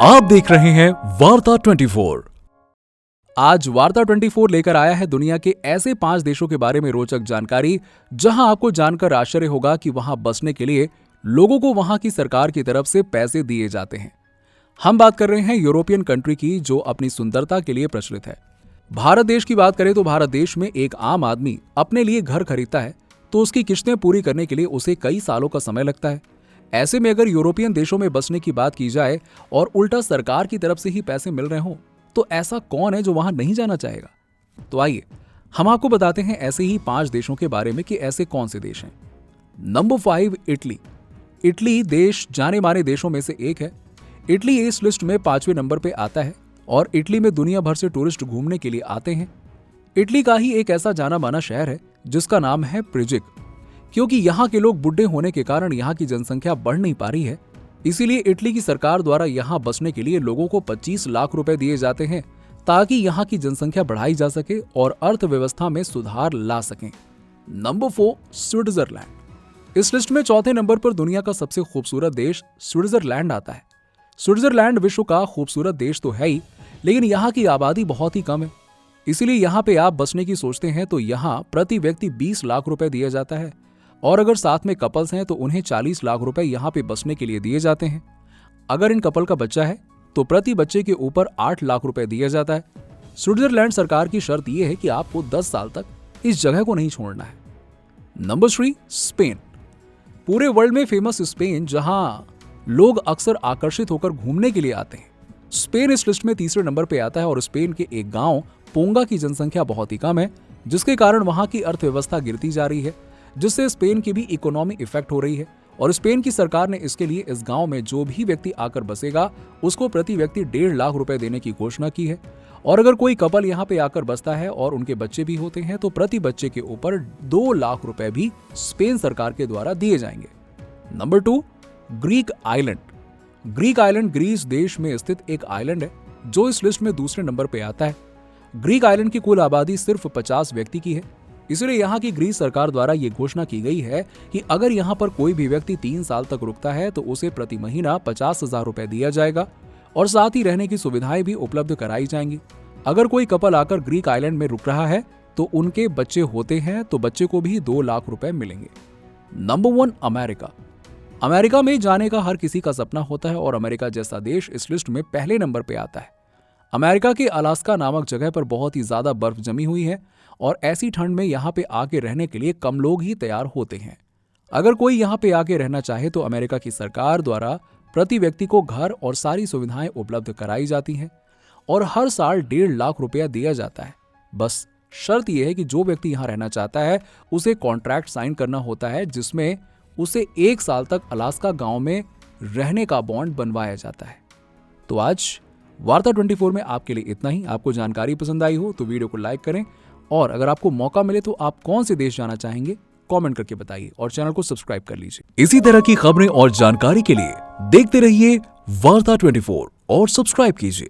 आप देख रहे हैं वार्ता 24। आज वार्ता 24 लेकर आया है दुनिया के ऐसे 5 देशों के बारे में रोचक जानकारी, जहां आपको जानकर आश्चर्य होगा कि वहां बसने के लिए लोगों को वहां की सरकार की तरफ से पैसे दिए जाते हैं। हम बात कर रहे हैं यूरोपियन कंट्री की, जो अपनी सुंदरता के लिए प्रचलित है। भारत देश की बात करें तो भारत देश में एक आम आदमी अपने लिए घर खरीदता है तो उसकी किस्तें पूरी करने के लिए उसे कई सालों का समय लगता है। ऐसे में अगर यूरोपियन देशों में बसने की बात की जाए और उल्टा सरकार की तरफ से ही पैसे मिल रहे हों, तो ऐसा कौन है जो वहां नहीं जाना चाहेगा। तो आइए हम आपको बताते हैं ऐसे ही 5 देशों के बारे में कि ऐसे कौन से देश हैं। Number 5, Italy. इटली देश जाने माने देशों में से एक है। इटली इस लिस्ट में 5वें नंबर पे आता है और इटली में दुनिया भर से टूरिस्ट घूमने के लिए आते हैं। इटली का ही एक ऐसा जाना माना शहर है जिसका नाम है प्रिजिक। क्योंकि यहाँ के लोग बुढ़े होने के कारण यहाँ की जनसंख्या बढ़ नहीं पा रही है, इसीलिए इटली की सरकार द्वारा यहाँ बसने के लिए लोगों को 25 लाख रुपए दिए जाते हैं ताकि यहाँ की जनसंख्या बढ़ाई जा सके और अर्थव्यवस्था में सुधार ला सकें। Number 4, Switzerland. इस लिस्ट में 4थे नंबर पर दुनिया का सबसे खूबसूरत देश स्विट्जरलैंड आता है। स्विट्जरलैंड विश्व का खूबसूरत देश तो है ही, लेकिन यहाँ की आबादी बहुत ही कम है। इसीलिए यहाँ पे आप बसने की सोचते हैं तो यहाँ प्रति व्यक्ति 20 लाख रुपए दिया जाता है, और अगर साथ में कपल्स हैं तो उन्हें 40 लाख रुपए यहाँ पे बसने के लिए दिए जाते हैं। अगर इन कपल का बच्चा है तो प्रति बच्चे के ऊपर 8 लाख रुपए दिया जाता है। स्विट्जरलैंड सरकार की शर्त यह है कि आपको 10 साल तक इस जगह को नहीं छोड़ना है। Number 3, Spain. पूरे वर्ल्ड में फेमस स्पेन, जहां लोग अक्सर आकर्षित होकर घूमने के लिए आते हैं। स्पेन इस लिस्ट में 3रे नंबर पे आता है और स्पेन के एक गांव पोंगा की जनसंख्या बहुत ही कम है, जिसके कारण वहां की अर्थव्यवस्था गिरती जा रही है, जिससे स्पेन की भी इकोनॉमी इफेक्ट हो रही है। और स्पेन की सरकार ने इसके लिए इस गांव में जो भी व्यक्ति आकर बसेगा उसको प्रति व्यक्ति 1.5 लाख रुपए देने की घोषणा की है। और अगर कोई कपल यहाँ पे आकर बसता है और उनके बच्चे भी होते हैं तो प्रति बच्चे के ऊपर 2 लाख रुपए भी स्पेन सरकार के द्वारा दिए जाएंगे। Number 2, Greek island. Greek island Greece देश में स्थित एक आइलैंड है जो इस लिस्ट में 2रे नंबर पे आता है। ग्रीक आइलैंड की कुल आबादी सिर्फ 50 व्यक्ति की है। इसलिए यहाँ की ग्रीस सरकार द्वारा ये घोषणा की गई है कि अगर यहाँ पर कोई भी व्यक्ति 3 साल तक रुकता है तो उसे प्रति महीना 50,000 रुपए दिया जाएगा और साथ ही रहने की सुविधाएं भी उपलब्ध कराई जाएंगी। अगर कोई कपल आकर ग्रीक आइलैंड में रुक रहा है तो उनके बच्चे होते हैं तो बच्चे को भी 2 लाख रुपए मिलेंगे। Number 1, America. अमेरिका में जाने का हर किसी का सपना होता है और अमेरिका जैसा देश इस लिस्ट में पहले नंबर पे आता है। अमेरिका के अलास्का नामक जगह पर बहुत ही ज्यादा बर्फ जमी हुई है और ऐसी ठंड में यहाँ पे आके रहने के लिए कम लोग ही तैयार होते हैं। अगर कोई यहाँ पे आके रहना चाहे तो अमेरिका की सरकार द्वारा प्रति व्यक्ति को घर और सारी सुविधाएं उपलब्ध कराई जाती हैं और हर साल 1.5 लाख रुपया दिया जाता है। बस शर्त यह है कि जो व्यक्ति यहाँ रहना चाहता है उसे कॉन्ट्रैक्ट साइन करना होता है, जिसमें उसे 1 साल तक अलास्का गांव में रहने का बॉन्ड बनवाया जाता है। तो आज वार्ता 24 में आपके लिए इतना ही। आपको जानकारी पसंद आई हो तो वीडियो को लाइक करें, और अगर आपको मौका मिले तो आप कौन से देश जाना चाहेंगे कमेंट करके बताइए और चैनल को सब्सक्राइब कर लीजिए। इसी तरह की खबरें और जानकारी के लिए देखते रहिए वार्ता 24 और सब्सक्राइब कीजिए।